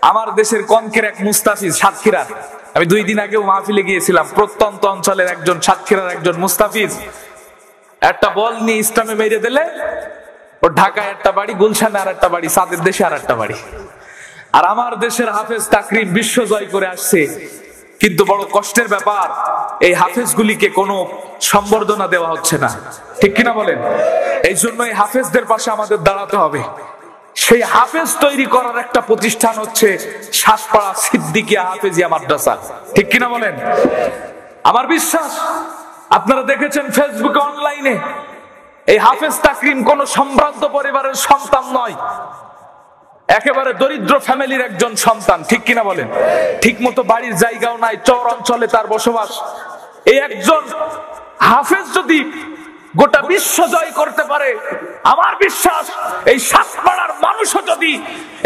আমার দেশের কনকের এক মুস্তাফিজ সাতক্ষীরার, আমি 2 দিন আগেও মাহফিলে গিয়েছিলাম। প্রত্যন্ত অঞ্চলের একজন সাতক্ষীরার একজন মুস্তাফিজ একটা বল নিয়ে ইসলামে মেরে দিলে ওর ঢাকায় একটা বাড়ি, গুলশানে আর একটা বাড়ি, সাদের দেশে আর একটা বাড়ি। আর আমার দেশের হাফেজ তাকরিম বিশ্ব জয় করে আসছে, কিন্তু বড় কষ্টের ব্যাপার এই হাফেজ গুলিকে কোনো সম্বর্ধনা দেওয়া হচ্ছে না, ঠিক কিনা বলেন? এই জন্য এই হাফেজদের পাশে আমাদের দাঁড়াতে হবে। সেই হাফেজ তৈরি করার একটা প্রতিষ্ঠান হচ্ছে সাতপাড়া সিদ্দিকিয়া হাফেজিয়া মাদ্রাসা, ঠিক কিনা বলেন? আমার বিশ্বাস আপনারা দেখেছেন ফেসবুকে, অনলাইনে, এই হাফেজ তাকরিম কোন সম্ভ্রান্ত পরিবারের সন্তান নয়, একেবারে দরিদ্র ফ্যামিলির একজন সন্তান, ঠিক কিনা বলেন? ঠিক মতো বাড়ির জায়গাও নাই, চর অঞ্চলে তার বসবাস। এই একজন হাফেজ যদি গোটা বিশ্ব জয় করতে পারে, আমার বিশ্বাস এই সাতপাড়ার মানুষও যদি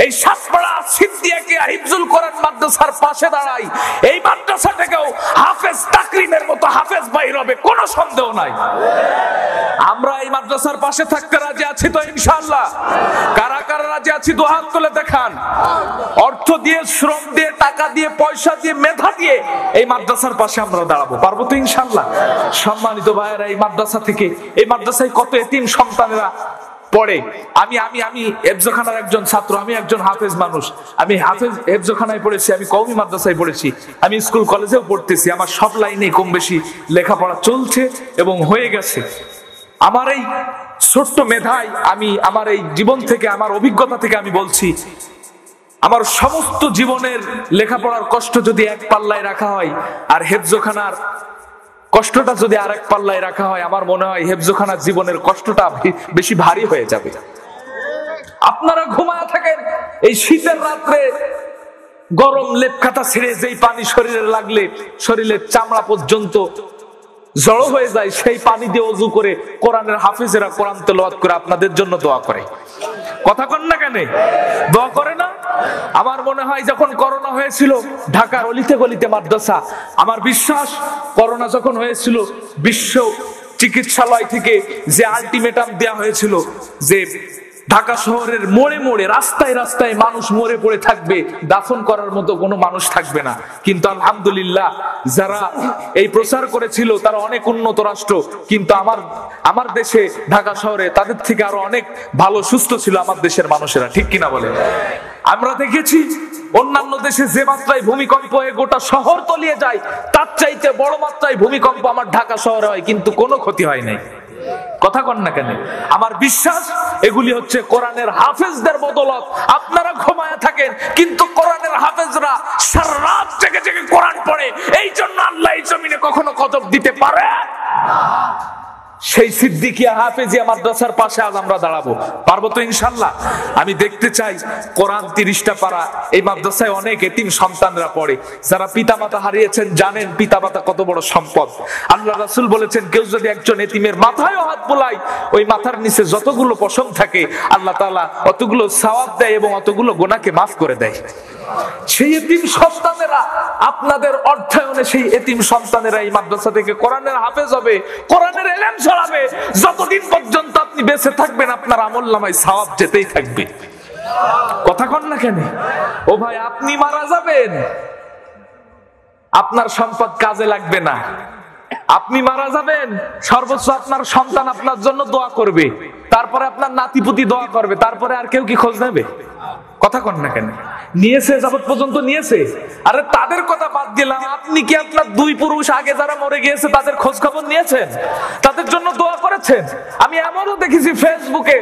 এই সাতপাড়া সিদ্দিকিয়া হিফজুল কোরআন মাদ্রাসার পাশে দাঁড়ায়, এই মাদ্রাসা থেকেও হাফেজ তাকরিমের মতো হাফেজ বাইর হবে, কোনো সন্দেহ নাই। আমরা এই মাদ্রাসার পাশে থাকতে রাজি আছি তো ইনশাআল্লাহ? কারা কারা রাজি আছি দু হাত তুলে দেখান। অর্থ দিয়ে, শ্রম দিয়ে, টাকা দিয়ে, পয়সা দিয়ে, মেধা দিয়ে এই মাদ্রাসার পাশে আমরা দাঁড়াবো, পারবো তো ইনশাআল্লাহ? সম্মানিত ভাইয়েরা, এই মাদ্রাসা থেকে, এই মাদ্রাসায় কত এতিম সন্তানেরা পড়ে। আমি আমি আমি হেফজখানার একজন ছাত্র, আমি একজন হাফেজ মানুষ। আমি হাফেজ হেফজখানায় পড়েছি, আমি কওমি মাদ্রাসায় পড়েছি, আমি স্কুল কলেজেও পড়তেছি। আমার সব লাইনে কম বেশি লেখাপড়া চলছে এবং হয়ে গেছে। আমার এই ছোট্ট মেধায়, আমি আমার এই জীবন থেকে, আমার অভিজ্ঞতা থেকে আমি বলছি, আমার সমস্ত জীবনের লেখাপড়ার কষ্ট যদি এক পাল্লায় রাখা হয় আর হেফজখানার কষ্টটা যদি আর এক পাল্লায় রাখা হয়, আমার মনে হয় হেফজখানার জীবনের কষ্টটা বেশি ভারী হয়ে যাবে। আপনারা ঘুমায় থাকেন এই শীতের রাত্রে, গরম লেপকাটা ছেড়ে যেই পানি শরীরে লাগলে শরীরের চামড়া পর্যন্ত জড়ো হয়ে যায়, সেই পানি দিয়ে ওযু করে কোরআনের হাফেজেরা কোরআন তেলাওয়াত করে আপনাদের জন্য দোয়া করে। কথা কন না কেন? দোয়া করে না? আমার মনে হয় যখন করোনা হয়েছিল ঢাকার অলিতে গলিতে মাদ্রাসা, আমার বিশ্বাস করোনা যখন হয়েছিল বিশ্ব চিকিৎসালয় থেকে যে আলটিমেটাম দেয়া হয়েছিল যে ঢাকা শহরের মোড়ে মোড়ে, রাস্তায় রাস্তায় মানুষ মরে পড়ে থাকবে, দাফন করার মতো কোনো মানুষ থাকবে না, কিন্তু আলহামদুলিল্লাহ যারা এই প্রচার করেছিল তারা অনেক উন্নত রাষ্ট্র, কিন্তু আমার দেশে ঢাকা শহরে তাদের থেকে আরো অনেক ভালো সুস্থ ছিল আমার দেশের মানুষেরা, ঠিক কিনা বলে? আমরা দেখেছি অন্যান্য দেশে যে মাত্রায় ভূমিকম্প হয়ে গোটা শহর তলিয়ে যায়, তার চাইতে বড় মাত্রায় ভূমিকম্প আমার ঢাকা শহরে হয়, কিন্তু কোনো ক্ষতি হয় নাই। কথা কন না কেন? আমার বিশ্বাস এগুলি হচ্ছে কোরআনের হাফেজদের বদৌলত। আপনারা ঘুমায় থাকেন, কিন্তু কোরআনের হাফেজরা সারা রাত জেগে জেগে কোরআন পড়ে, এই জন্য আল্লাহ এই জমিনে কখনো গজব দিতে পারে না। সেই সিদ্দিকিয়া হাফেজিয়া মাদ্রাসার পাশে আজ আমরা দাঁড়াবো, পারবো তো ইনশাআল্লাহ? আমি দেখতে চাই কোরআন 30টা পারা, এই মাদ্রাসায় অনেক এতিম সন্তানরা পড়ে, যারা পিতামাতা হারিয়েছেন জানেন পিতামাতা কত বড় সম্পদ। আল্লাহ রাসূল বলেছেন, কেউ যদি একজন এতিমের মাথায় হাত বোলায়, ওই মাথার নিচে যতগুলো পশম থাকে আল্লাহ তাআলা অতগুলো সওয়াব দেয় এবং অতগুলো গুনাহকে মাফ করে দেয়। সেই এতিম সন্তানেরা আপনাদের অর্থায়নে, সেই এতিম সন্তানেরা এই মাদ্রাসা থেকে কোরআনের হাফেজ হবে, কোরআনের ইলম ছড়াবে। যতদিন পর্যন্ত আপনি বেঁচে থাকবেন আপনার আমলনামায় সওয়াব যেতেই থাকবে। কথা কন না কেন? ও ভাই, আপনি মারা যাবেন, আপনার সম্পদ কাজে লাগবে না। আপনি মারা যাবেন, সর্বোচ্চ আপনার সন্তান আপনার জন্য দোয়া করবে, তারপরে আপনার নাতিপুতি দোয়া করবে, তারপরে আর কেউ কি খোঁজ নেবে? কথা কন না কেন? নিয়েছে, যাবত পর্যন্ত নিয়েছে। আরে তাদের কথা বাদ দিলাম, আপনি কি আপনার 2 পুরুষ আগে যারা মরে গিয়েছে তাদের খোঁজ খবর নিয়েছেন? তাদের জন্য দোয়া করেছেন? আমি এমনও দেখেছি ফেসবুকে,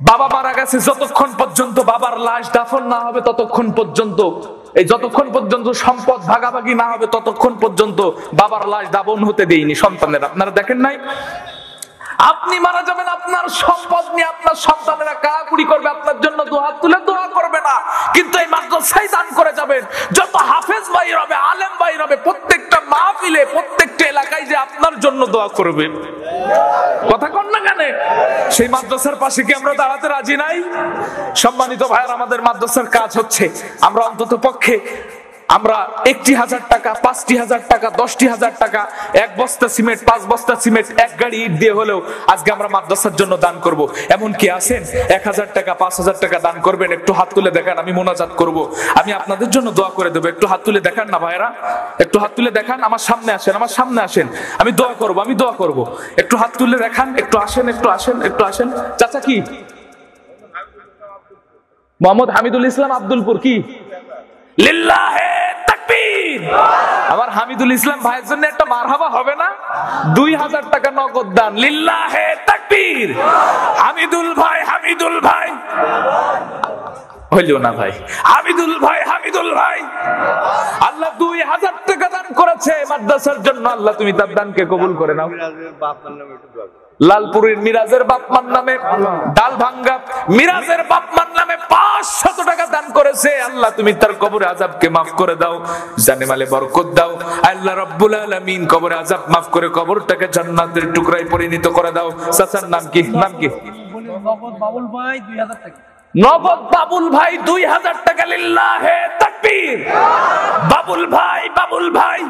বাবা মারা গেছে, যতক্ষণ পর্যন্ত বাবার লাশ দাফন না হবে ততক্ষণ পর্যন্ত, এই যতক্ষণ পর্যন্ত সম্পদ ভাগাভাগি না হবে ততক্ষণ পর্যন্ত বাবার লাশ দাফন হতে দেয়নি সন্তানেরা। আপনারা দেখেন নাই? আপনি মারা যাবেন, আপনার সম্পদ নিয়ে আপনার সন্তানেরা কাড়াকুড়ি করবে, আপনার জন্য দুহাত তুলে দোয়া করবে না, কিন্তু এই মাদ্রাসায় দান করে যাবেন। যত হাফেজ ভাই হবে, আলেম ভাই হবে, প্রত্যেকটা মাহফিলে, প্রত্যেকটা এলাকায় যে আপনার জন্য দোয়া করবে। কথা কন না কেন? সেই মাদ্রাসার পাশে কি আমরা দাঁড়াতে রাজি নাই? সম্মানিত ভাইয়েরা, আমাদের মাদ্রাসার কাজ হচ্ছে আমরা অন্তত পক্ষে আমরা 1,000 টাকা, 5,000 টাকা, 10,000 টাকা, 1 বস্তা সিমেন্ট, 5 বস্তা সিমেন্ট, 1 গাড়ি ইট দিয়ে হলেও আজকে আমরা মাদ্রাসার জন্য দান করব। এমন কি আছেন 1,000 টাকা, 5,000 টাকা দান করবেন? একটু হাত তুলে দেখান, আমি মোনাজাত করব, আমি আপনাদের জন্য দোয়া করে দেবো। একটু হাত তুলে দেখান না ভাইরা, একটু হাত তুলে দেখান। আমার সামনে আসেন, আমার সামনে আসেন, আমি দোয়া করব, আমি দোয়া করব। একটু হাত তুলে দেখান, একটু আসেন, একটু আসেন, একটু আসেন। চাচা কি? মোহাম্মদ হামিদুল ইসলাম আব্দুলপুর। কি? লিল্লাহে তাকবীর। আমার হামিদুল ইসলাম ভাইয়ের জন্য একটা মারহাবা হবে না? 2,000 টাকা নগদ দান। লিল্লাহে তাকবীর। হামিদুল ভাই, হামিদুল ভাই হইলো না ভাই, হামিদুল ভাই, হামিদুল ভাই আল্লাহ 2,000 টাকা দান করেছে মাদ্রাসার জন্য। আল্লাহ তুমি তার দানকে কবুল করে নাও। লালপুরের মিরাজের বাপমার নামে, ডালভাঙ্গা মিরাজের বাপমার নামে 500 টাকা দান করেছে। আল্লাহ তুমি তার কবরে আযাবকে মাফ করে দাও, জানে মালে বরকত দাও। আল্লাহ রাব্বুল আলামিন কবরে আযাব মাফ করে কবরটাকে জান্নাতের টুকরায় পরিণত করে দাও। চাচার নাম কি? নাম কি? নগদ বাবুল ভাই 2,000 টাকা। নগদ বাবুল ভাই 2,000 টাকা। লিল্লাহে তাকবীর। বাবুল ভাই, বাবুল ভাই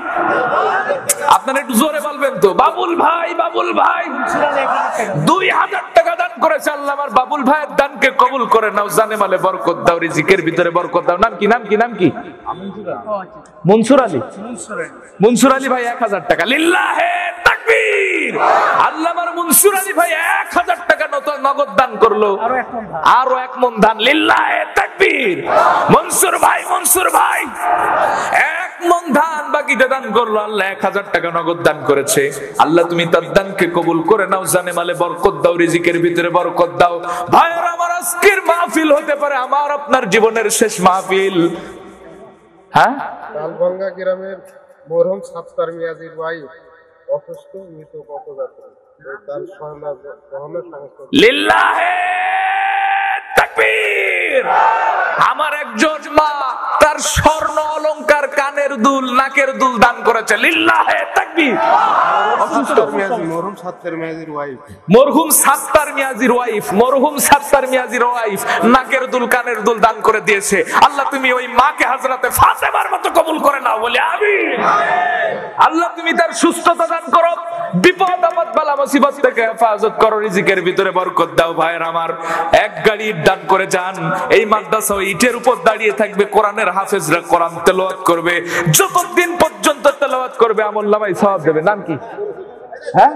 আপনারা একটু জোরে বলবেন তো। বাবুল ভাই, বাবুল ভাই 2,000 টাকা দান করেছে। আল্লাহ আমার বাবুল ভাইয়ের দানকে কবুল করে নাও, জানে মালে বরকত দাও, রিজিকের ভিতরে বরকত দাও। নাম কি? নাম কি? নাম কি? মনসুর আলী। মনসুর আলী ভাই 1,000 টাকা। লিল্লাহে তাকবীর। আল্লাহ আমার মনসুর আলী ভাই 1,000 টাকা নগদ দান করলো, আরো 1 মণ ধান। লিল্লাহে তাকবীর। মনসুর ভাই, মনসুর ভাই 1 মণ ধান বাকিটা দান করলো। আল্লাহ 1,000 টাকা নগদ দান করেছে। আল্লাহ তুমি তার দানকে কবুল করে নাও, জানে মালে বরকত দাও, রিজিকের ভিতরে বরকত দাও। ভাইরা আমার আজকের মাহফিল হতে পারে আমার আপনার জীবনের শেষ মাহফিল। হ্যাঁ, ডালভাঙ্গা গ্রামের মরহুম সাত্তার মিয়াজির ভাই অসুস্থ, মৃত পথযাত্রী, তার সহনের সংস্থা। লিল্লাহে তাকবীর। আমার একজন মা তার স্বর্ণ অলংকার, কানের দুল, নাকের দুল দান করেছে। লিল্লাহে তাকবীর। মরহুম সাত্তার মিয়াজির ওয়াইফ, মরহুম সাত্তার মিয়াজির ওয়াইফ, মরহুম সাত্তার মিয়াজির ওয়াইফ নাকের দুল, কানের দুল দান করে দিয়েছে। আল্লাহ তুমি ওই মাকে হযরতে ফাতেমার মতো কবুল করে নাও, বলি আমিন। আল্লাহ তুমি তার সুস্থতা দান করো, বিপদ আপদ বালা মুসিবত থেকে হেফাজত করো, রিজিকের ভিতরে বরকত দাও। ভাইয়ের আমার 1 গাড়ি ইট দান করে যান। এই মাদ্রাসা ইটের উপর দাঁড়িয়ে থাকবে, কোরআনের হাফেজরা কোরআন তেলাওয়াত করবে, যতদিন পর্যন্ত তেলাওয়াত করবে আমল নামায় সওয়াব দেবে। নাম কি? হ্যাঁ,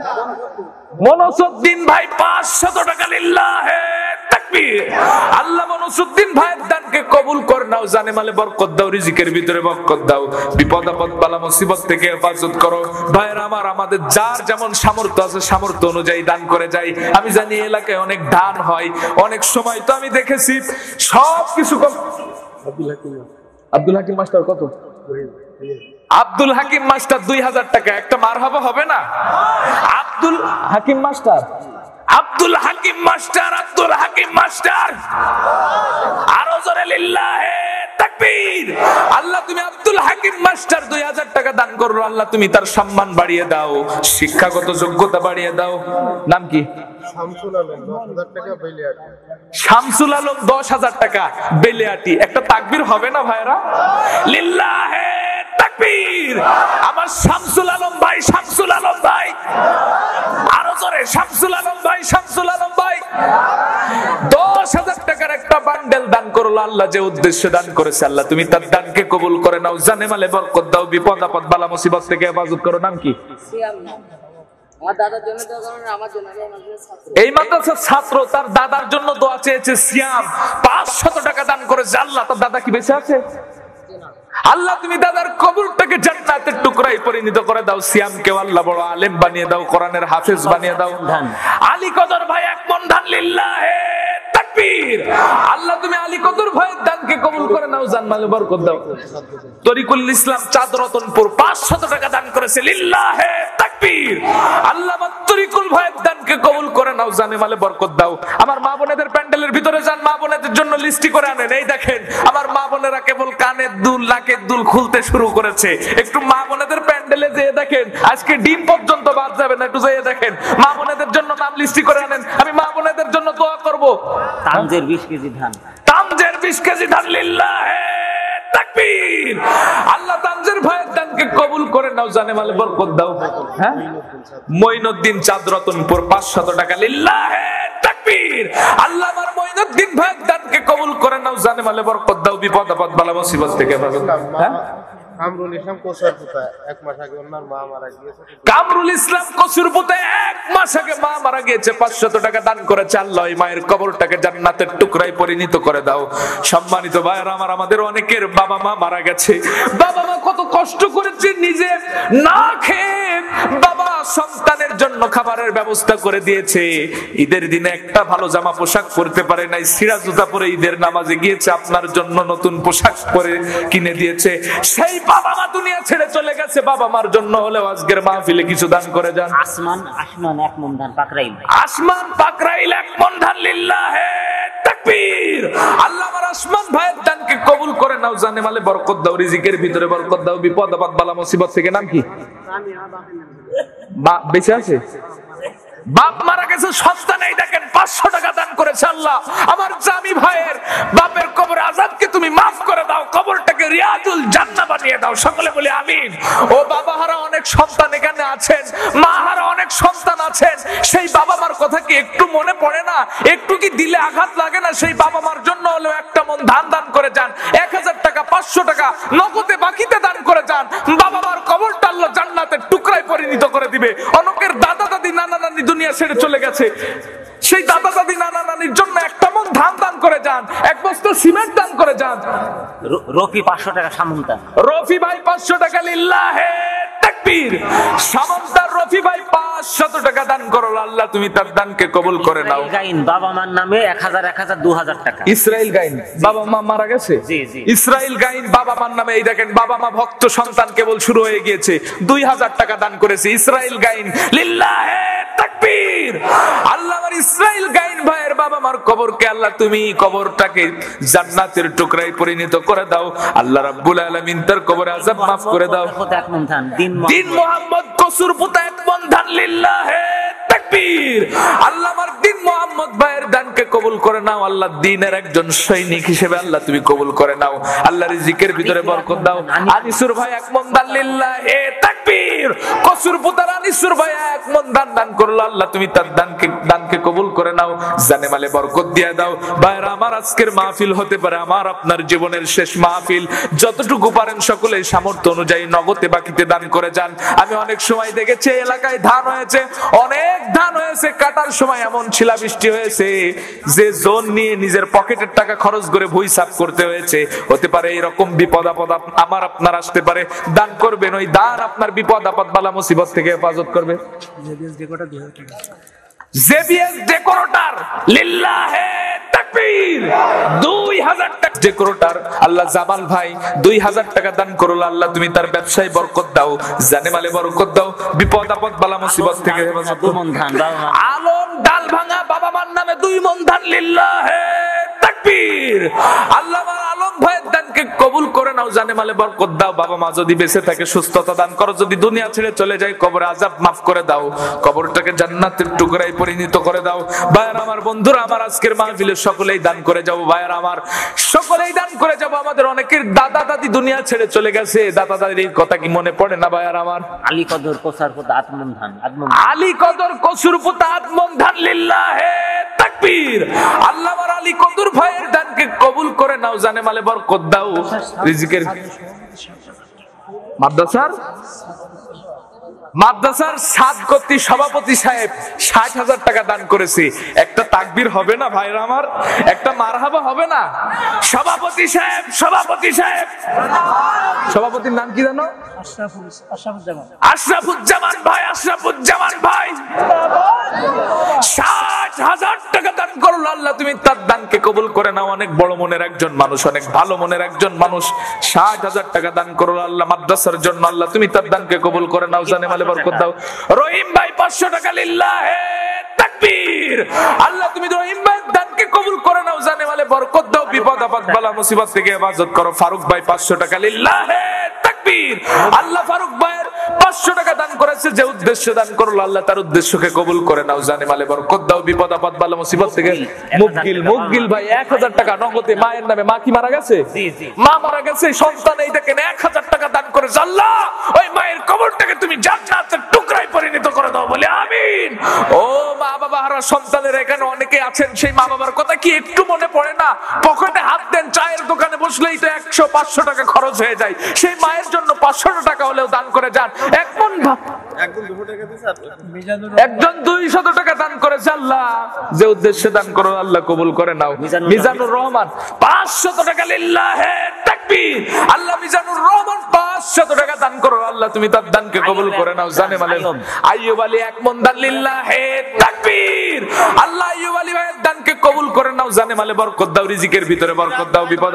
মনসুদ্দিন ভাই 500 টাকা। লিল্লাহে তাকবীর। আল্লাহ মনসুদ্দিন ভাইয়ের দানকে কবুল করে নাও, জানে মালে বরকত দাও, রিজিকের ভিতরে বরকত দাও, বিপদ আপদ বালা মুসিবত থেকে হেফাজত করো। ভাইয়েরা আমার, আমাদের যার যেমন সামর্থ্য আছে সামর্থ্য অনুযায়ী দান করে যাই। আমি জানি এলাকায় অনেক দান হয়, অনেক সময় তো আমি দেখেছি সবকিছু কম। আব্দুল হাকিম মাস্টার কত? আব্দুল হাকিম মাস্টার 2,000 টাকা। একটা মারহাবা হবে না? Abdul Hakim master, Abdul Hakim master, Abdul Hakim master আরো জোরে লিল্লাহে তাকবীর। আল্লাহ তুমি আব্দুল হাকিম মাস্টার 2,000 টাকা দান করো। আল্লাহ তুমি তার সম্মান বাড়িয়ে দাও, শিক্ষাগত যোগ্যতা বাড়িয়ে দাও। নাম কি? শামসুল আলম 10,000 টাকা বেলিয়াটি। শামসুল আলম 10,000 টাকা বেলিয়াটি। একটা তাকবীর হবে না ভাইরা? লিল্লাহে তাকবীর। আমার শামসুল আলম ভাই, শামসুল আলম ভাই আরো জোরে, শামসুল আলম ভাই, শামসুল আলম ভাই 10,000 টাকার একটা বান্ডেল দান করলো। আল্লাহ যে উদ্দেশ্যে দান করেছে আল্লাহ তুমি তার দানকে কবুল করে নাও, জানে মালে বরকত দাও, বিপদ আপদ বালা মুসিবত থেকে হেফাজত করো। নাম কি? এই মাদ্রাসার ছাত্র তার দাদার জন্য দোয়া চেয়েছে। সিয়াম 500 টাকা দান করেছে। আল্লাহ তার দাদা কি বেঁচে আছে? আল্লাহ তুমি দাদার কবরটাকে জান্নাতের টুকরায় পরিণত করে দাও। সিয়ামকে আল্লাহ বড় আলেম বানিয়ে দাও, কোরআনের হাফেজ বানিয়ে দাও। আলী কদর ভাই 1 মণ ধান। লিল্লাহে তাকবীর। আল্লাহ তুমি আলী কদর ভাইয়ের দানকে কবুল করে নাও, জান্নাতে বরকত দাও। তরিকুল ইসলাম চাঁদ রতনপুর 500 টাকা দান করেছে। লিল্লাহে তাকবীর। আল্লাহ তরিকুল ভাইয়ের দানকে কবুল করে নাও, জানে মালে বরকত দাও। আমার মা বোনেদের প্যান্ডেলের ভিতরে যান, মা বোনেদের জন্য লিস্টি করে আনেন। এই দেখেন আমার মা বোনেরা কেবল কানের দুল, নাকের দুল খুলতে শুরু করেছে। একটু মা বোনেদের প্যান্ডেলে যেয়ে দেখেন, আজকে ডিম পর্যন্ত বাদ যাবে না, একটু যেয়ে দেখেন। মা বোনেদের জন্য নাম লিস্টি করে আনেন, আমি মা বোনেদের জন্য দোয়া করব। তামজের 20 কেজি ধান, তামজের 20 কেজি ধান। লিল্লাহে তাকবীর। তাকবীর। আল্লাহ তানজির ভাইয়ের দানকে কবুল করে নাও, জানে মালে বরকত দাও। হ্যাঁ, মঈনুদ্দিন চাঁদ রতনপুর 500 টাকা, লিল্লাহে তাকবীর। আল্লাহ আমার মঈনুদ্দিন ভাইয়ের দানকে কবুল করে নাও, জানে মালে বরকত দাও, বিপদ আপদ বালা মুসিবত থেকে হেফাজত। হ্যাঁ, কামরুল ইসলাম কোসারপুতা 1 মাস আগে ওনার মা মারা গিয়েছে। কামরুল ইসলাম কসুরপুতে 1 মাস আগে মা মারা গিয়েছে, 500 টাকা দান করেছে। আল্লাহ ওই মায়ের কবরটাকে জান্নাতের টুকরায় পরিণত করে দাও। সম্মানিত ভাইরা আমার, আমাদের অনেকের বাবা মা মারা গেছে। বাবা মা কত কষ্ট করেছে, নিজে না খেয়ে বাবা সন্তানের জন্য খাবারের ব্যবস্থা করে দিয়েছে। ঈদের দিনে একটা ভালো জামা পোশাক পরতে পারে নাই, ছিঁড়া জুতা পরে ঈদের নামাজে গিয়েছে, আপনার জন্য নতুন পোশাক পরে কিনে দিয়েছে। সেই বাবা মা দুনিয়া ছেড়ে চলে গেছে, বাবা মার জন্য হলেও আজকের মাহফিলে কিছু দান করে যান। আসমান 1 মন ধান পাকরাইল, আসমান পাকরাইল 1 মন ধান, লিল্লাহে তাকবীর। আল্লাহ আমার আসমান ভাইয়ের দানকে কবুল করে নাও, জানে মালে বরকত দাও, রিজিকের ভিতরে বরকত দাও, বিপদ আপদ বালা মুসিবত থেকে। নাম কি? বাপ বেঁচে আছে? বাপ মারা গেছে, সন্তান এই দেখেন 500 টাকা দান করেছে। আল্লাহ আমার জামি ভাইয়ের বাপের কবরে আযাবকে তুমি মাফ করে দাও, কবরটাকে রিয়াজুল জান্নাহ বানিয়ে দাও। সকলে বলি আমিন। ও বাবাহারা অনেক সন্তান এখানে আছেন, মাহারা অনেক সন্তান আছেন, সেই বাবা মার কথা কি একটু মনে পড়ে না? একটু কি দিলে আঘাত লাগে না? সেই বাবা মার জন্য হলেও 1 মন ধান দান করে যান, 1000 টাকা 500 টাকা নগদে বাকিতে দান করে যান। বাবা মার কবরটা আল্লাহ জান্নাতের টুকরায় পরিণত করে দিবে। অনেকের দাদা দাদি নানা নানি দুনিয়া ছেড়ে চলে গেছে, সেই দাদা দাদি নানা নানির জন্য 1 মন ধান দান করে যান, 1 বস্তা সিমেন্ট দান করে যান। রফি 500 টাকা, সামন্তা রফি ভাই 500 টাকা, লিল্লাহে তাকবীর। সামন্তার রফি ভাই 500 টাকা দান করো, আল্লাহ তুমি তার দানকে কবুল করে নাও। গাইন বাবা মার নামে 1000 2000 টাকা। ইসরাইল গাইন বাবা মা মারা গেছে, জি জি। ইসরাইল গাইন বাবা মার নামে, এই দেখেন বাবা মা ভক্ত সন্তান কেবল শুরু হয়ে গিয়েছে, 2000 টাকা দান করেছে ইসরাইল গাইন, লিল্লাহে তাকবীর। আল্লাহ আমার ইসরাইল গাইন ভাইয়ের বাবা মার কবরকে আল্লাহ তুমি কবরটাকে জান্নাতের টুকরায় পরিণত করে দাও। আল্লাহ রাব্বুল আলামিন তার কবরে আযাব মাফ করে দাও। 1 মন ধান, দিন মোহাম্মদ কসুরপুতা 1 মন ধান, লিল্লাহে তাকবীর। আল্লাহ আমার দিন মোহাম্মদ ভাইয়ের দানকে কবুল করে নাও। আল্লাহ দ্বীনের একজন সৈনিক হিসেবে আল্লাহ তুমি কবুল করে নাও। আল্লাহ রিজিকের ভিতরে বরকত দাও। আনিসুর ভাই 1 মন ধান, লিল্লাহে তাকবীর। কসুরপুতার আনিসুর ভাই 1 মন ধান দান করলো, আল্লাহ তুমি তার দানকে কবুল করে নাও, জানে মালে বরকত দিয়ে দাও। ভাইরা আমার, আজকের মাহফিল হতে পারে আমার আপনার জীবনের শেষ মাহফিল। যতটুকু পারেন সকলে সামর্থ্য অনুযায়ী নগদে বাকিতে দান করে যান। আমি অনেক সময় দেখেছি এলাকায় ধান হয়েছে, অনেক ধান হয়েছে, কাটার সময় এমন শিলাবৃষ্টি হয়েছে যে জোন নিয়ে নিজের পকেটের টাকা খরচ করে ভুঁই সাফ করতে হয়েছে। হতে পারে এরকম বিপদ আপদ আমার আপনার আসতে পারে, দান করবেন, ওই দান আপনার বিপদ আপদ বালা মুসিবত থেকে হেফাজত করবে। জেবিএস ডেকোরেটর, লিল্লাহে তাকবীর, 2000 টাকা ডেকোরেটর। আল্লাহ জামাল ভাই 2000 টাকা দান করলো, আল্লাহ তুমি তার ব্যবসায় বরকত দাও, জানে মালে বরকত দাও, বিপদ আপদ বালা মুসিবত থেকে হেফাজত করো। আলম ডাল ভাঙা বাবা মার নামে 2 মন ধান, লিল্লাহে তাকবীর। আল্লাহ আমার আলম ভাইয়ের দানকে কবুল করে নাও, জানে মালে বরকত দাও। বাবা মা যদি বেঁচে থাকে সুস্থতা দান করো, যদি দুনিয়া ছেড়ে চলে যায় কবরে আযাব মাফ করে দাও, কবরটাকে জান্নাতের টুকরায় পরিণত করে দাও। ভাইরা আমার, বন্ধুরা আমার, আজকের মাহফিলে সকলেই দান করে যাবো। ভাইরা আমার, সকলেই দান করে যাবো। আমাদের অনেকের দাদা দাদি দুনিয়া ছেড়ে চলে গেছে, দাদা দাদির কথা কি মনে পড়ে না? ভাইরা আমার, আলী কদর কোসারপুতা 8 মন ধান, আলী কদর কসুরপুতা 8 মন ধান, লিল্লাহে তাকবীর। আল্লাহ আমার আলী কদর ভাইয়ের দানকে কবুল করে নাও, জানে মালে বরকত দাও, রিজিকের। মাদ্রাসার সাদকর্তী সভাপতি সাহেব 60,000 টাকা দান করেছে। একটা তাকবীর হবে না ভাইরা আমার? একটা মারহাবা হবে না? সভাপতি সাহেব, সভাপতির নাম কি জানো? আশরাফুজ্জামান ভাই, আশরাফুজ্জামান ভাই 60,000 টাকা দান করলো, আল্লাহ তুমি তার দানকে কবুল করে নাও। অনেক বড় মনের একজন মানুষ, অনেক ভালো মনের একজন মানুষ, 60,000 টাকা দান করলো আল্লাহ মাদ্রাসার জন্য, আল্লাহ তুমি তার দানকে কবুল করে নাও, জানে মালে বরকত দাও। রহিম ভাই 500 টাকা, লিল্লাহে তাকবীর। আল্লাহ তুমি রহিম ভাইয়ের দানকে কবুল করে নাও, জানে মালে বরকত দাও, বিপদ আপদ বালা মুসিবত থেকে হেফাজত করো। ফারুক ভাই 500 টাকা, লিল্লাহে তাকবীর। আল্লাহ ফারুক ভাইয়ের 500 টাকা দান করেছে, যে উদ্দেশ্যে দান করলো আল্লাহ তার উদ্দেশ্যকে কবুল করে নাও, জানে মালে বরকত দাও, বিপদ আপদ বালা মুসিবত থেকে মুকগিল ভাই 1000 টাকা নগদে মায়ের নামে। মা কি মারা গেছে? মা মারা গেছে, সন্তান এই দেখেন 1000 টাকা দান করেছে। আল্লাহ ওই মায়ের কবরটাকে তুমি জান্নাতের টুকরায় পরিণত করে দাও, বলে আমিন। ও মা বাবা হারা সন্তানের এখানে অনেকে আছেন, সেই মা বাবার কথা কি একটু মনে পড়ে না? পকেটে হাত দেন, চায়ের দোকানে বসলেই তো 100-500 টাকা খরচ হয়ে যায়। সেই মায়ের জন্য 500 টাকা হলেও দান করে যান। একজন 200 টাকা দান করেছে, আল্লাহ যে উদ্দেশ্যে দান করো আল্লাহ কবুল করে নাও। মিজানুর রহমান 500 টাকা, লিল্লাহে তাকবীর। আল্লাহ মিজানুর রহমান 500 টাকা দান করো, আল্লাহ তুমি তার দানকে কবুল করে নাও, জানে মালে। আইয়ুব আলী 1 মণ দান, লিল্লাহে তাকবীর। আল্লাহ আইয়ুব আলী ভাইয়ের দানকে কবুল করে নাও, জানে মালে বরকত দাও, রিজিকের ভিতরে বরকত দাও, বিপদ।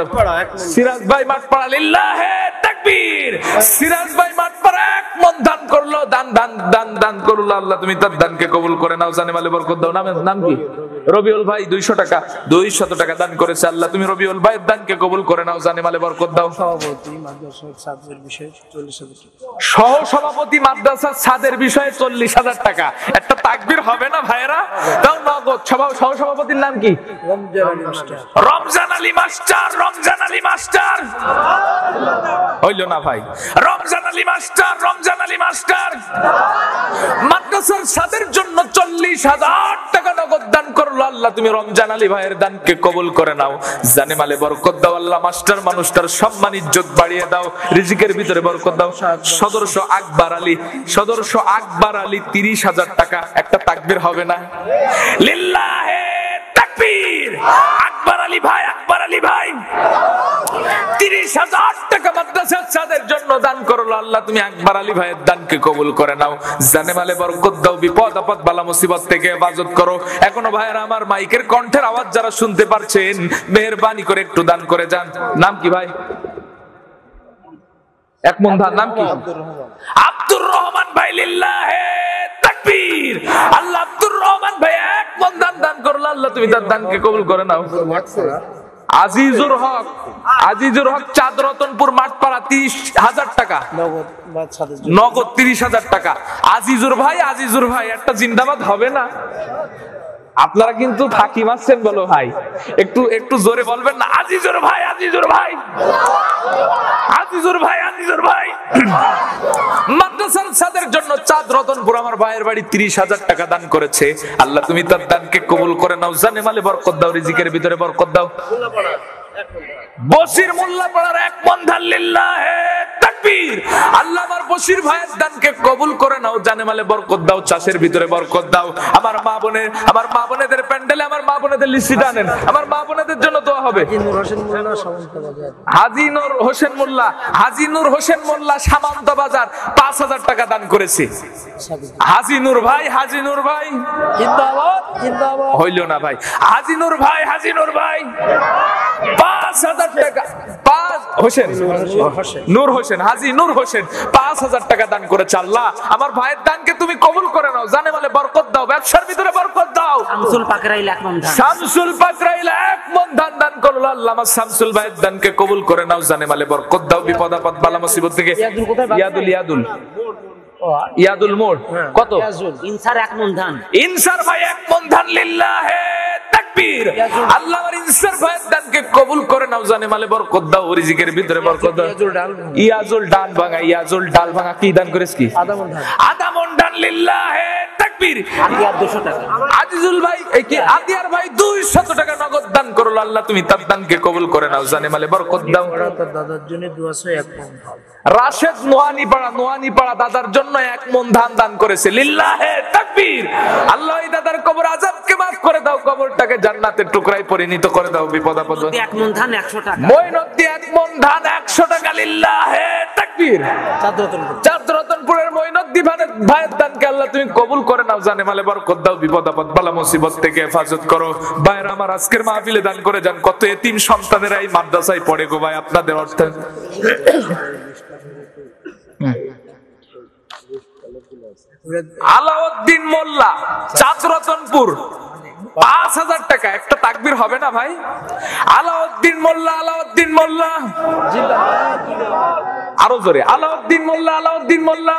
সিরাজ ভাই মাঠপাড়া, লিল্লাহে তাকবীর। সিরাজ ভাই মাঠপাড়া 1 মণ দান করলো, দান করলো, আল্লাহ তুমি তার দানকে কবুল করে নাও, জানে মালে বরকত দাও। নাম কি? রবিউল ভাই 200 টাকা, 200 টাকা দান করেছে, আল্লাহ তুমি রবিউল ভাইয়ের দানকে কবুল করে নাও, জানে মালে বরকত দাও। সভাপতি মাদ্রাসার ছাদের বিষয়ে 40,000 টাকা। সহ সভাপতি মাদ্রাসার ছাদের বিষয়ে 40,000 টাকা। একটা তাকবীর হবে না ভাইরা? তাও নগদ। সহ সভাপতির নাম কি? রমজান আলী মাস্টার। রমজান আলী মাস্টার হইল না ভাই? রমজান আলী মাস্টার, রমজান আলী মাস্টার মাদ্রাসার ছাদের জন্য 40,000 টাকা নগদ দান করলো, আল্লাহ তুমি রমজান আলী ভাইয়ের দানকে কবুল করে নাও, জানে মালে বরকত দাও। আল্লাহ মাস্টার মানুষটার সম্মান ইজ্জত বাড়িয়ে দাও, রিজিকের ভিতরে বরকত দাও। সদস্য আকবর আলী 30,000 টাকা। একটা তাকবীর হবে না? লিল্লাহে তাকবীর। আকবর আলী ভাই 30,000 টাকা মাদ্রাসার ছাদের জন্য দান করলো, আল্লাহ তুমি আকবর আলী ভাইয়ের দানকে কবুল করে নাও, জানে মালে বরকত দাও, বিপদ আপদ বালা মুসিবত থেকে হেফাজত করো। এখনো ভাইয়েরা আমার মাইকের কণ্ঠের আওয়াজ যারা শুনতে পারছেন, মেহেরবানি করে একটু দান করে যান। নাম কি ভাই? 1 মণ ধান। নাম কি? আব্দুর রহমান ভাই, লিল্লাহে তাকবীর। আল্লাহ আব্দুর রহমান ভাই 1 মণ দান করলো, আল্লাহ তুমি তার দানকে কবুল করে নাও। আজিজুর হক চাঁদ রতনপুর মাঠপাড়া 30,000 টাকা নগদ, 30,000 টাকা। আজিজুর ভাই একটা জিন্দাবাদ হবে না? আপনারা কিন্তু ফাঁকি মারছেন বলো ভাই, একটু জোরে বলবেন না? আজিজুর ভাই মাদ্রাসার ছাদের জন্য চাঁদ রতনপুর আমার ভাইয়ের বাড়ি 30,000 টাকা দান করেছে, আল্লাহ তুমি তার দানকে কবুল করে নাও, জানে মালে বরকত দাও, রিজিকের ভিতরে বরকত দাও। বসির মোল্লাপাড়ার 1 মণ ধান, লিল্লাহে তাকবীর। আল্লাহ আমার বসির ভাইয়ের দানকে কবুল করে নাও, জানে মালে বরকত দাও, চাষের ভিতরে বরকত দাও। আমার মা বোনেদের প্যান্ডেলে আমার মা বোনেদের লিস্টি টানেন, আমার মা বোনেদের জন্য দোয়া হবে। হাজি নূর হোসেন মোল্লা সামন্ত বাজার 5,000 টাকা দান করেছে। হাজি নূর ভাই হইল না ভাই? হাজি নূর ভাই 5,000 টাকা। হাজি নূর হোসেন 5,000 টাকা দান করেছে, আল্লাহ আমার ভাইয়ের দানকে তুমি কবুল করে নাও, জানে মালে বরকত দাও, ব্যবসার ভিতরে বরকত দাও। শামসুল পাকরাইল 1 মণ দান করলো, আল্লাহ আমার শামসুল ভাইয়ের দানকে কবুল করে নাও, জানে মালে বরকত দাও, বিপদ আপদ বালা মুসিবত থেকে। ইয়াদুল মোড় কত? ইনসার 1 মণ ধান। ইনসার ভাই 1 মণ ধান, লিল্লাহে তাকবীর। আল্লাহ আমার ইনসার ভাইয়ের দানকে কবুল করে নাও, জানে মালে বরকত দাও, রিজিকের ভিতরে বরকত দাও। ইয়াজুল ডাল ভাঙা কি দান করেছ? কি? আধা মণ ধান, লিল্লাহে তাকবীর। আদিয়ার 200 টাকা। আজিজুল ভাই আদিয়ার ভাই 200 টাকা নগদ দান করলো, আল্লাহ তুমি তার দানকে কবুল করে নাও, জানে মালে বরকত দাও। দাদার জন্য 1 মণ ধান। রাশেদ নোয়ানিপাড়া দাদার জন্য 1 মণ দান করেছে, লিল্লাহে তাকবীর। আল্লাহ এই দাদার কবর আযাবকে মাফ করে দাও, কবরটাকে জান্নাতের টুকরায় পরিণত করে দাও, বিপদ আপদ। 1 মণ ধান 100 টাকা। মঈনুদ্দিন 1 মণ ধান 100 টাকা, লিল্লাহে তাকবীর। চাঁদ রতনপুরের মঈনুদ্দিন ভাইয়ের দানকে আল্লাহ তুমি কবুল করে নাও, জানে মালে বরকত দাও, বিপদ আপদ বালা মুসিবত থেকে হেফাজত করো। ভাইরা আমার আজকের মাহফিলে দান করে যান, কত এতিম সন্তানেরা এই মাদ্রাসায় পড়ে গো ভাই, আপনাদের অর্থে। আলাউদ্দিন মোল্লা চাঁদ রতনপুর 5,000 টাকা। একটা তাকবীর হবে না ভাই? আলাউদ্দিন মোল্লা আরো জোরে, আলাউদ্দিন মোল্লা, আলাউদ্দিন মোল্লা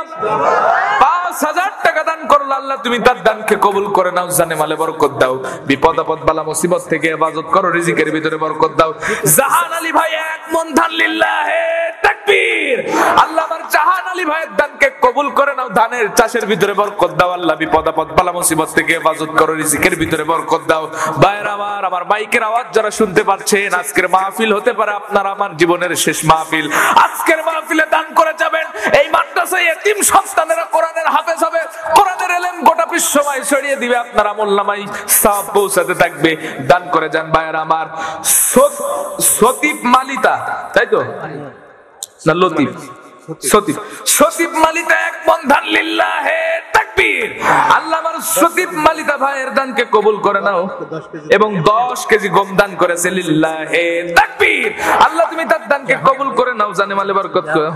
5,000 টাকা দান করলো, আল্লাহ তুমি তার দানকে কবুল করে নাও, জানে মালে বরকত দাও, বিপদ আপদ বালা মুসিবত থেকে হেফাজত করো, রিজিকের ভিতরে বরকত দাও। জাহান আলী ভাই 1 মন ধান লিল্লাহে তাকবীর, আল্লাহ আমার জাহান আলী ভাইয়ের দানকে কবুল করে নাও, ধানের চাষের ভিতরে বরকত দাও, আল্লাহ বিপদ আপদ বালা মুসিবত থেকে হেফাজত করো, রিজিকের ভিতরে বরকত দাও। ভাইরা আমার মাইকের আওয়াজ যারা শুনতে পাচ্ছেন, আজকের মাহফিল হতে পারে আপনার আমার জীবনের শেষ মাহফিল। আজকের মাহফিলে দান করে যাবেন, এই মাদ্রাসায় এতিম সন্তানেরা কোরআনের হাফেজ হবে, কোরআনের ইলম গোটা বিশ্বময় ছড়িয়ে দিবে, আপনার আমলনামায় সওয়াব পৌঁছাতে থাকবে। দান করে যান ভাইরা আমার। সতীপ মালিতা, তাই তো না লতিফ, সতীপ মালিতা 1 মন ধান লিল্লাহে তাকবীর, আল্লাহ আমার সতীপ মালিতা ভাইয়ের দানকে কবুল করে নাও, এবং 10 কেজি গম দান করেছে লিল্লাহে তাকবীর, আল্লাহ তুমি তার দানকে কবুল করে নাও, জানে মালে বরকত করো।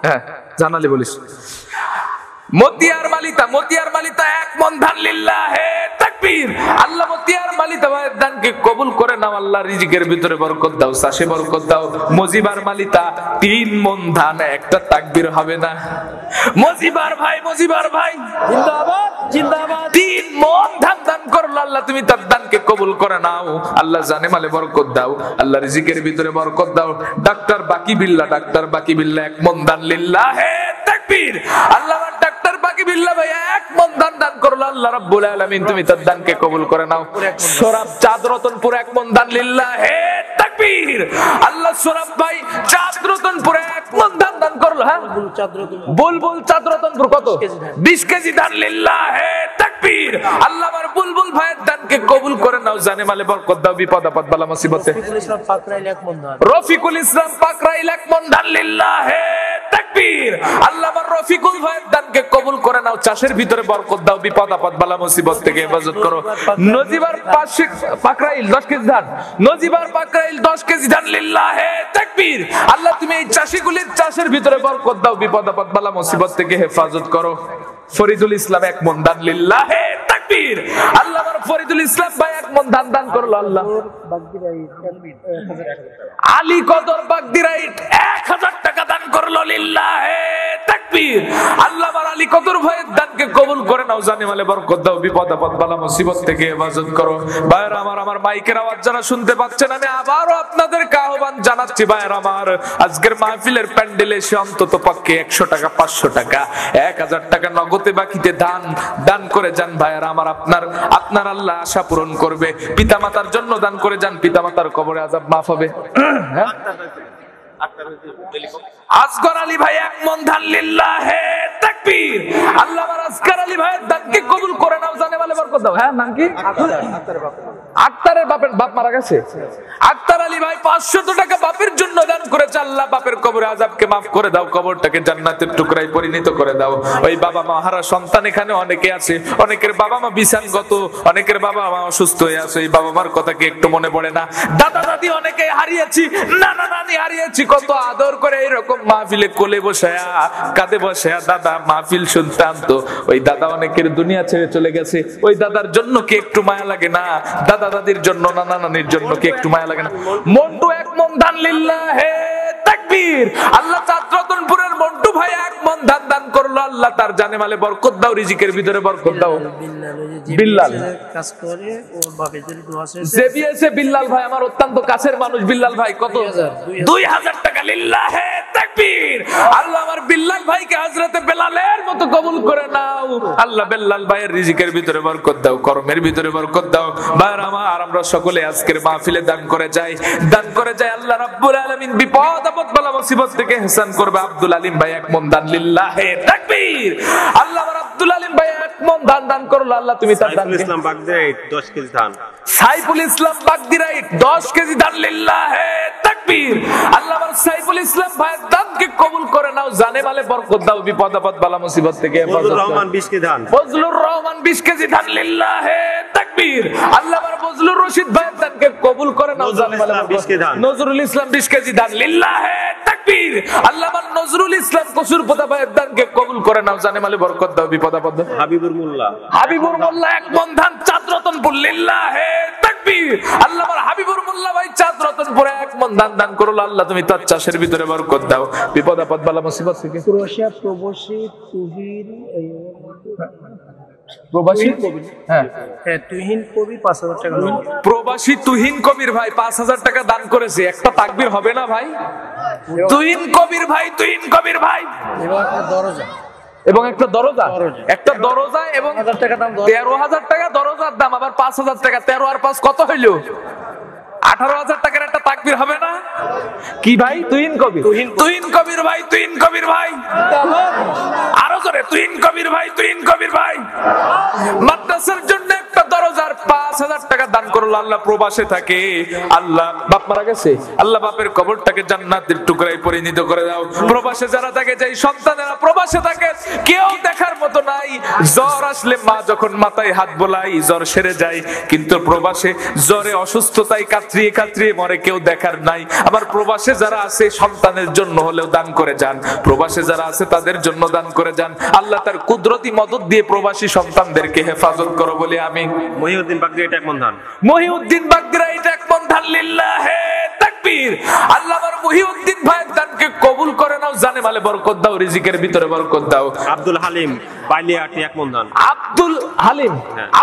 হ্যাঁ জানালি বলিস। মতিয়ার মালিতা 1 মন ধান লিল্লাহে তাকবীর, আল্লাহ মতিয়ার মালিতা ভাইয়ের দানকে কবুল করে নাও, আল্লাহ রিজিকের ভিতরে বরকত দাও, চাষে বরকত দাও। মজিবার মালিতা 3 মন ধান, একটা তাকবীর হবে না। মজিবার ভাই জিন্দাবাদ জিন্দাবাদ, 3 মন ধান দান করলো, আল্লাহ তুমি তার দানকে কবুল করে নাও, আল্লাহ জানে মালে বরকত দাও, আল্লাহ রিজিকের ভিতরে বরকত দাও। ডাক্তার বাকি বিল্লাহ 1 মন ধান লিল্লাহে তাকবীর, আল্লাহ ডাক্তার বাকি বিল্লাহ ভাই 1 মন দান করলো, আল্লাহ রাব্বুল আলামিন তুমি তার দানকে কবুল করে নাও। সোরাব চাঁদ রতনপুর 1 মন দান লিল্লাহে তাকবীর, আল্লাহ সোরাব ভাই চাঁদ রতনপুর 1 মন দান করলো। হ্যাঁ বুলবুল চাঁদ রতনপুর কত? 20 কেজি দান লিল্লাহে তাকবীর, আল্লাহ আমার বুলবুল ভাইয়ের দানকে কবুল করে নাও, জানে মালে বরকত দাও, বিপদ আপদ বালা মুসিবতে। রফিকুল ইসলাম পাকরাইল 1 মন দান লিল্লাহে তাকবীর, আল্লাহ আমার রফিকুল ভাইয়ের দানকে কবুল করে নাও, চাষের ভিতরে বরকত দাও, বিপদ আপদ বালা মুসিবত থেকে হেফাজত করো। নজিবার পাকরাইল 10 কেজি ধান, নজিবার পাকরাইল 10 কেজি ধান লিল্লাহে তাকবীর, আল্লাহ তুমি এই চাষিগুলির চাষের ভিতরে বরকত দাও, বিপদ আপদ বালা মুসিবত থেকে হেফাজত করো। ফরিদুল ইসলাম 1 মন দান লিল্লাহে তাকবীর, আল্লাহ আমার ফরিদুল ইসলাম ভাই 1 মন দান করলো, আল্লাহ। আলী কদর বাগদিরাইট 1000 টাকা দান করলো লিল্লাহে তাকবীর, আল্লাহ আমার আলী কদর ভাইয়ের দানকে কবুল করে নাও, জানে মালে বরকত দাও, বিপদ আপদ বালা মুসিবত থেকে হেফাজত করো। ভাইরা আমার মাইকের আওয়াজ যারা শুনতে পাচ্ছেন, আমি আবারও আপনাদেরকে আহ্বান জানাচ্ছি, ভাইরা আমার আজকের মাহফিলের প্যান্ডেলে এসে অন্তত পক্ষে 100 টাকা 500 টাকা 1000 টাকা নগদে বাকিতে দান করে যান ভাইরা আমার, আপনার আল্লাহ আশা পূরণ করবে। পিতামাতার জন্য দান করে যান, পিতামাতার কবরে আযাব মাফ হবে। আসগর আলী ভাই 1 মন ধান লিল্লাহে তাকবীর, আল্লাহ আমার আসগর আলী ভাইয়ের দানকে কবুল করে নাও, জানে মালে বরকত দাও। হ্যাঁ নাম কি? আক্তারের বাপ মারা গেছে। আক্তার আলী ভাই 500 টাকা বাপের জন্য দান করেছে, আল্লাহ বাপের কবরে আযাবকে মাফ করে দাও, কবরটাকে জান্নাতের টুকরায় পরিণত করে দাও। ওই বাবা মা হারা সন্তান এখানে অনেকে আছে, অনেকের বাবা মা বিছানগত, অনেকের বাবা মা অসুস্থ হয়ে আছে, এই বাবা মার কথা কি একটু মনে পড়ে না? দাদা দাদি অনেকে হারিয়েছি, নানা নানি হারিয়েছি, কত আদর করে এরকম মাহফিলে কোলে বসায়া কাঁধে বসায়া দাদা মাহফিল শুনতে আনতো। ওই দাদা অনেকের দুনিয়া ছেড়ে চলে গেছে, ওই দাদার জন্য কি একটু মায়া লাগে না? দাদা দাদির জন্য, নানা নানির জন্য কি একটু মায়া লাগে না? মন্টু 1 মন ধান লিল্লাহে তাকবীর, আল্লাহ চাঁদ রতনপুরের মন্টু ভাই 1 মন দান করলো, আল্লাহ তার জানে মালে বরকত দাও, রিজিকের ভিতরে বরকত দাও। বিল্লাল কাজ করে, ওর বাপের জন্য দোয়া চাইছে। জেবিএসে বিল্লাল ভাই আমার অত্যন্ত কাছের মানুষ। বিল্লাল ভাই কত? 2000 টাকা লিল্লাহে তাকবীর, আল্লাহ আমার বিল্লাল ভাইকে হযরতে বেলালের মতো কবুল করে নাও, আল্লাহ বিল্লাল ভাইয়ের রিজিকের ভিতরে বরকত দাও, কর্মের ভিতরে বরকত দাও। ভাইরা আমার আমরা সকলে আজকের মাহফিলে দান করে যাই, আল্লাহ রাব্বুল আলামিন বিপদ আপদ বালা মুসিবত থেকে হেসান করবে। আব্দুল আলিম ভাই 1 মন দান লিল্লাহে তাকবীর, আল্লাহ আমার আব্দুল আলিম ভাই 1 মন দান করলো, আল্লাহ তুমি তার দান। সাইফুল ইসলাম বাগদিরাইট 10 কেজি ধান, সাইফুল ইসলাম বাগদিরাইট 10 কেজি ধান লিল্লাহে তাকবীর, আল্লাহ আমার সাইফুল ইসলাম ভাইয়ের দানকে কবুল করে নাও, জানে মালে বরকত দাও, বিপদ আপদ বালা মুসিবত থেকে হেফাজত করো। রহমান 20 কেজি ধান, ফজলুর রহমান 20 কেজি ধান লিল্লাহে তাকবীর, আল্লাহ আমার ফজলুর রশিদ ভাইয়ের দানকে কবুল করে নাও, জানে মালে বরকত। নজরুল ইসলাম 20 কেজি ধান লিল্লাহে তাকবীর, আল্লাহ আমার নজরুল ইসলাম কসুরপোতা ভাইয়ের দানকে কবুল করে নাও, জানে মালে বরকত দাও, বিপদ আপদ। হাবিবুর মোল্লা 1 মন ধান চাঁদ রতনপুর লিল্লাহে তাকবীর, তাকবীর। আল্লাহ আমার হাবিবুর মোল্লা ভাই চাঁদ রতনপুরে 1 মণ ধান দান করলো, আল্লাহ তুমি তার চাষের ভিতরে বরকত দাও, বিপদ আপদ বালা মুসিবত থেকে। ক্রোয়েশিয়া প্রবাসী তুহিন প্রবাসী হ্যাঁ তুহিন কবি 5000 টাকা দান। প্রবাসী তুহিন কবির ভাই 5000 টাকা দান করেছে। একটা তাকবীর হবে না ভাই? তুহিন কবির ভাই, তুহিন কবির ভাই। এবং একটা দরজা, এবং একটা দরজা, একটা দরজা এবং 1000 টাকা দাম। 13000 টাকা দরজার দাম, আবার 5000 টাকা। 13 আর 5 কত হইলো? 18000 টাকার একটা তাকবীর হবে না? কি ভাই? তুহিন কবির, তুহিন কবির ভাই, তুহিন কবির ভাই। আরো জোরে, তুহিন কবির ভাই, তুহিন কবির ভাই। মাদ্রাসার জন্য একটা দরজার 5000 টাকা দান করলো। আল্লাহ প্রবাসে থাকে, আল্লাহ বাপ মারা গেছে, আল্লাহ বাপের কবরটাকে জান্নাতের টুকরায় পরিণত করে দাও। প্রবাসে যারা থাকে, যেই সন্তানেরা প্রবাসে থাকে, কেউ দেখার মতো নাই। জ্বর আসলে মা যখন মাথায় হাত বোলাই জ্বর সেরে যায়, কিন্তু প্রবাসে জ্বরে অসুস্থতায় কাতরিয়ে কাতরিয়ে মরে, কেউ দেখার নাই। আবার প্রবাসে যারা আছে সন্তানের জন্য হলেও দান করে যান, প্রবাসে যারা আছে তাদের জন্য দান করে যান। আল্লাহ তার কুদরতি মদদ দিয়ে প্রবাসী সন্তানদেরকে হেফাজত করো বলে আমি। মহিউদ্দিন বাগদি এটা 1 মণ ধান। মহিউদ্দিন বাগদিরা এটা 1 মণ ধান। লিল্লাহে তাকবীর। আল্লাহ আমার মহিউদ্দিন ভাইয়ের দানকে কবুল করে নাও, জানে মালে বরকত দাও, রিজিকের ভিতরে বরকত দাও। আব্দুল হালিম বালিয়াটি 1 মণ ধান। আব্দুল হালিম,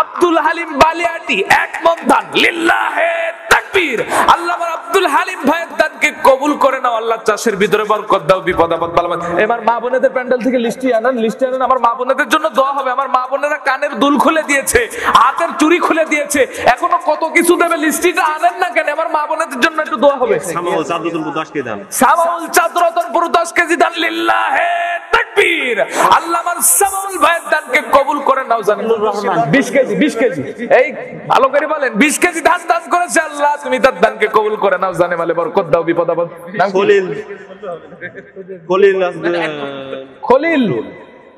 আব্দুল হালিম বালিয়াটি 1 মণ ধান। লিল্লাহে তাকবীর। আল্লাহ আমার আব্দুল হালিম ভাইয়ের দানকে কবুল করে নাও, আল্লাহ চাষের ভিতরে বরকত দাও, বিপদ আপদ বালাবাদ। এবার মা বোনেদের প্যান্ডেল থেকে লিস্টি আনেন, লিস্টি আনেন। আমার মা বোনেদের জন্য দোয়া হবে। আমার মা বোনেরা কানের দুল খুলে দিয়েছে, হাতের চুড়ি খুলে দিয়েছে, এখনো কত কিছু দেবে, লিস্টিটা আনেন না কেন? আমার মা বোনেদের জন্য একটু দোয়া হবে। সামাউল চাঁদ রতনপুর 10 কেজি ধান। সামাউল চাঁদ রতনপুর 10 কেজি ধান। লিল্লাহে তাকবীর। আল্লাহ আমার সামাউল ভাইয়ের দানকে কবুল করে নাও, জানেন 20 কেজি, 20 কেজি। এই ভালো করে বলেন, 20 কেজি ধান দান করেছে, আল্লাহ তুমি তার দানকে কবুল করে নাও, জানে মালে বরকত দাও, বিপদ আপদ। খলিল খলিল খলিল,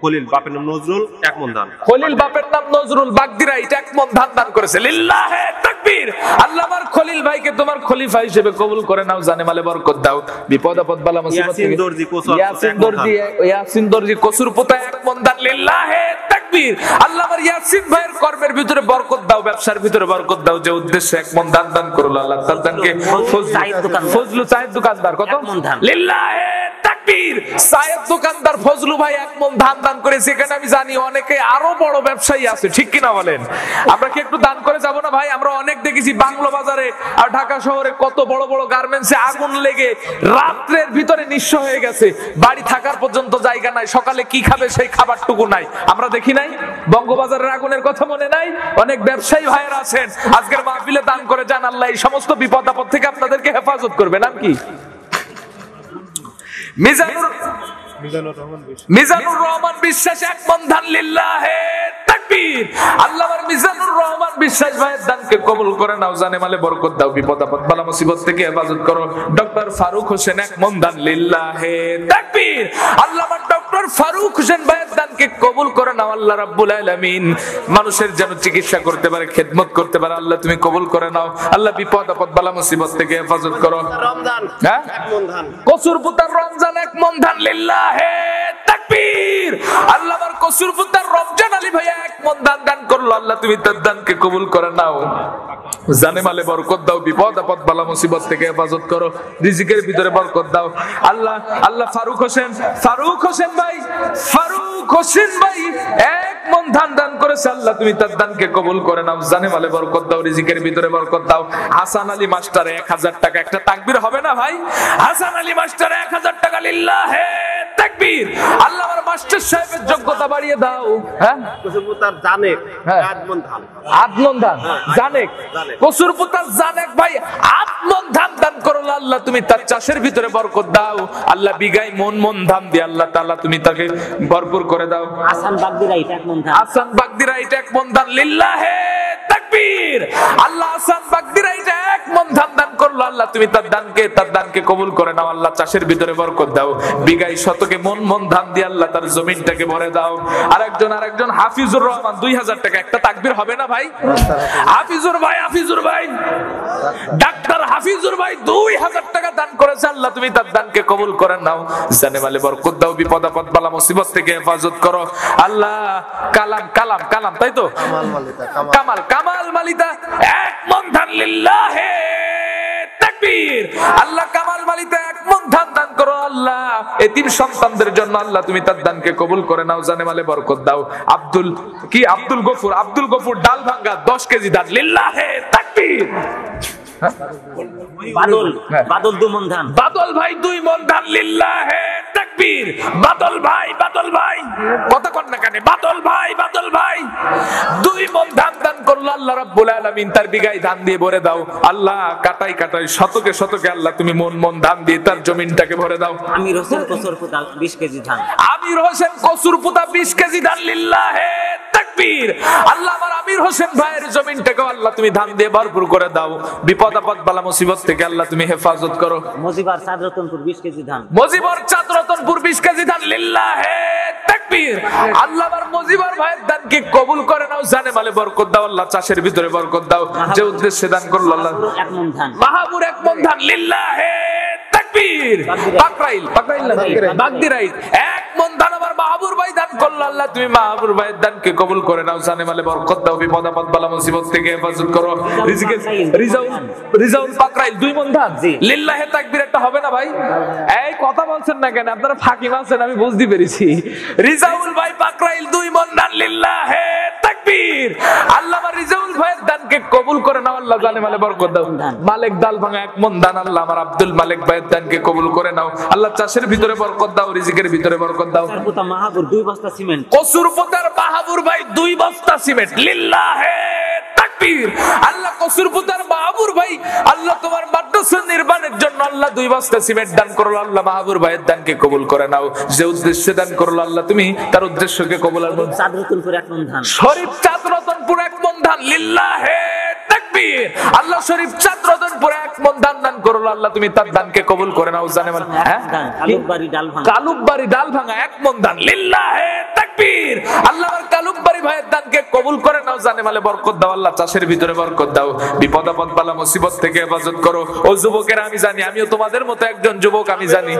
খলিল বাপের নাম নজরুল 1 মণ ধান। খলিল বাপের নাম নজরুল, বাগদিরা এটা 1 মণ ধান দান করেছে। লিল্লাহে তাকবীর। আল্লাহ আমার খলিল ভাইকে তোমার খলিফা হিসেবে কবুল করে নাও, জানে মালে বরকত দাও, বিপদ আপদ বালা মুসিবত থেকে। ইয়াসিন দর্জি কসুরপুতা 1 মণ ধান। লিল্লাহে তাকবীর। আল্লাহ আমার ইয়াসিন ভাইয়ের কর্মের ভিতরে বরকত দাও, ব্যবসার ভিতরে বরকত দাও, যে উদ্দেশ্যে 1 মণ ধান দান করলো, আল্লাহ তার দানকে ফজলু সাহেব দোকানদার কত? লিল্লাহে তাকবীর। সাহেব দোকানদার ফজলু ভাই 1 মণ ধান দান করেছে। এখানে আমি জানি অনেকে আরো বড় ব্যবসায়ী আছে, ঠিক কিনা বলেন? আমরা কি একটু দান করে যাব না ভাই? আমরা অনেক দেখেছি বাংলো বাজারে আর ঢাকা শহরে কত বড় বড় গার্মেন্টসে আগুন লেগে রাত্রের ভিতরে নিঃস্ব হয়ে গেছে, বাড়ি থাকার পর্যন্ত জায়গা নাই, সকালে কি খাবে সেই খাবারটুকু নাই। আমরা দেখি নাই বঙ্গবাজারের আগুনের কথা মনে নাই? অনেক ব্যবসায়ী ভাইয়েরা আছেন, আজকের মাহফিলে দান করে যান, আল্লাহ এই সমস্ত বিপদ আপদ থেকে আপনাদেরকে হেফাজত করবে। নাম কি? মিজানুর রহমান বিশ্বাস 1 মণ ধান। লিল্লাহে তাকবীর। আল্লাহ আমার মিজানুর রহমান বিশ্বাস ভাইয়ের দানকে কবুল করে নাও, জানে মালে বরকত দাও, বিপদ আপদ বালা মুসিবত থেকে হেফাজত করো। ডক্টর ফারুক হোসেন 1 মণ ধান। লিল্লাহে তাকবীর। আল্লাহ আমার ডক্টর ফারুক হোসেন ভাইয়ের দানকে কবুল করে নাও, আল্লাহ রাব্বুল আলামিন মানুষের যেন চিকিৎসা করতে পারে, খেদমত করতে পারে, আল্লাহ তুমি কবুল করে নাও, আল্লাহ বিপদ আপদ বালা মুসিবত থেকে হেফাজত করো। রমজান হ্যাঁ 1 মণ ধান। কসুরপুতার রমজান 1 মণ ধান। লিল্লাহে তাকবীর। আল্লাহ আমার কসুরপুতার রমজান আলী ভাইয়া 1 মণ ধান দান করলো, আল্লাহ তুমি তার দানকে কবুল করে নাও, জানে মালে বরকত দাও, বিপদ আপদ বালা মুসিবত থেকে হেফাজত করো, রিজিকের ভিতরে বরকত দাও। আল্লাহ আল্লাহ ফারুক হোসেন, ফারুক হোসেন ভাই, ফারুক হোসেন ভাই 1 মণ ধান দান করেছে, আল্লাহ তুমি তার দানকে কবুল করে নাও, জানে মালে বরকত দাও, রিজিকের ভিতরে বরকত দাও। হাসান আলী মাস্টার 1000 টাকা। একটা তাকবীর হবে না ভাই? হাসান আলী মাস্টার 1000 টাকা। লিল্লাহে তাকবীর। আল্লাহ আমার মাস্টার সাহেবের যোগ্যতা বাড়িয়ে দাও। হ্যাঁ কসুরপুতার জানেক 8 মণ ধান। 8 মণ ধান। জানেক কসুরপুতার জানেক ভাই 8 মণ ধান দান করলো, আল্লাহ তুমি তার চাষের ভিতরে বরকত দাও, আল্লাহ বিঘায় মণ ধান দিয়ে আল্লাহ তাআলা তুমি তাকে ভরপুর করে দাও। আসান বাগদিরা এটা 1 মণ ধান। আসান বাগদিরা এটা 1 মণ ধান। লিল্লাহে তাকবীর। আল্লাহ আসান বাগদিরা এটা 1 মণ ধান দান করলো, আল্লাহ তুমি তার দানকে কবুল করে নাও, আল্লাহ চাষের ভিতরে বরকত দাও, বিঘায় শতকে মণ ধান দিয়ে আল্লাহ তার জমিনটাকে ভরে দাও। আরেকজন হাফিজুর রহমান 2000 টাকা। একটা তাকবীর হবে না ভাই? হাফিজুর ভাই ডাক্তার আমার হাফিজুর ভাই 2000 টাকা দান করেছে, আল্লাহ তুমি তার দানকে কবুল করে নাও, জানে মালে বরকত দাও, বিপদ আপদ বালা মুসিবত থেকে হেফাজত করো আল্লাহ। কালাম কালাম কালাম তাই তো, কামাল মালিতা কামাল কামাল মালিতা এক মন ধান লিল্লাহে তাকবীর। আল্লাহ কামাল মালিতা এক মন ধান দান করো আল্লাহ, এতিম সন্তানদের জন্য আল্লাহ তুমি তার দানকে কবুল করে নাও, জানে মালে বরকত দাও। আব্দুল গফুর ডাল ভাঙ্গা 10 কেজি দান লিল্লাহে তাকবীর। বাদল 2 মন ধান, বাদল ভাই 2 মন ধান লিল্লাহে তাকবীর। বাদল ভাই কথা কন না কেন, বাদল ভাই 2 মন ধান দান করলো আল্লাহ রাব্বুল আলামিন, তার বিঘায় ধান দিয়ে ভরে দাও আল্লাহ, কাটাই কাটাই শতকে শতকে আল্লাহ তুমি মন ধান দিয়ে তার জমিনটাকে ভরে দাও। আমির হোসেন কসুরপুতা 20 কেজি ধান, আমির হোসেন কসুরপুতা 20 কেজি ধান লিল্লাহে তাকবীর। আল্লাহ আমার আমির হোসেন ভাইয়ের জমিনটাকে আল্লাহ তুমি ধান দিয়ে ভরপুর করে দাও, বিপদ আপদ বালা মুসিবত থেকে আল্লাহ তুমি হেফাজত করো। মজিবার চাঁদ রতনপুর 20 কেজি ধান, মজিবর চাঁদ রতনপুর 20 কেজি ধান লিল্লাহে তাকবীর। আল্লাহ আমার মজিবর ভাইয়ের দানকে কবুল করে নাও, জানে মালে বরকত দাও আল্লাহ, চাষের ভিতরে বরকত দাও, যে উদ্দেশ্যে দান করলো আল্লাহ। 1 মন ধান, মাহাবুর 1 মন ধান লিল্লাহে তাকবীর। পাকরাইল না বাগদিরাইল 1 মন ধান আমার মাহাবুর ভাই দান করলো আল্লাহ, তুমি মাহাবুর ভাইয়ের দানকে কবুল করে নাও, জানে মালে বরকত দাও, বিপদ আপদ বালা মুসিবত থেকে হেফাজত করো। রিজাউল পাকরাইল 2 মন ধান লিল্লাহে তাকবীর। একটা হবে না ভাই, এই কথা বলছেন না কেন, আপনারা ফাঁকি মারছেন আমি বুঝতে পেরেছি। রিজাউল ভাই পাকরাইল 2 মন ধান লিল্লাহে তাকবীর। আল্লাহ আমার রিজাউল ভাইয়ের দানকে কবুল করে নাও আল্লাহ, জানে মালে বরকত দাও। মালিক ডাল ভাঙা 1 মন ধান আল্লাহ আমার আব্দুল মালিক ভাইয়ের দানকে কবুল করে নাও আল্লাহ, চাষের ভিতরে বরকত দাও, রিজিকের ভিতরে বরকত দাও। কসুরপুতা মাহাবুর 2 বস্তা সিমেন্ট, কসুরপুতার মাহাবুর ভাই 2 বস্তা সিমেন্ট লিল্লাহে তাকবীর। আল্লাহ কসুরপুতার মাহাবুর ভাই আল্লাহ তোমার মাদ্রাসা নির্মাণের জন্য আল্লাহ 2 বস্তা সিমেন্ট দান করলো আল্লাহ, মাহাবুর ভাইয়ের দানকে কবুল করে নাও, যে উদ্দেশ্যে দান করলো আল্লাহ তুমি তার উদ্দেশ্যকে কবুল করো। চাঁদ রতনপুর 1 মন ধান, শরীফ চাঁদ রতনপুর 1 মন ধান লিল্লাহে তাকবীর। আল্লাহ শরীফ চাঁদ রতনপুর 1 মন ধান দান করলো আল্লাহ, তুমি তার দানকে কবুল করে নাও, জানে মালে। কালুকবাড়ি ডাল ভাঙা 1 মন ধান লিল্লাহে তাকবীর। আল্লাহ আমার কালুকবাড়ি ভাইয়ের দানকে কবুল করে নাও, জানে মালে বরকত দাও আল্লাহ, চাষের ভিতরে বরকত দাও, বিপদ আপদ বালা মুসিবত থেকে হেফাজত করো। ও যুবকেরা আমি জানি, আমিও তোমাদের মতো একজন যুবক, আমি জানি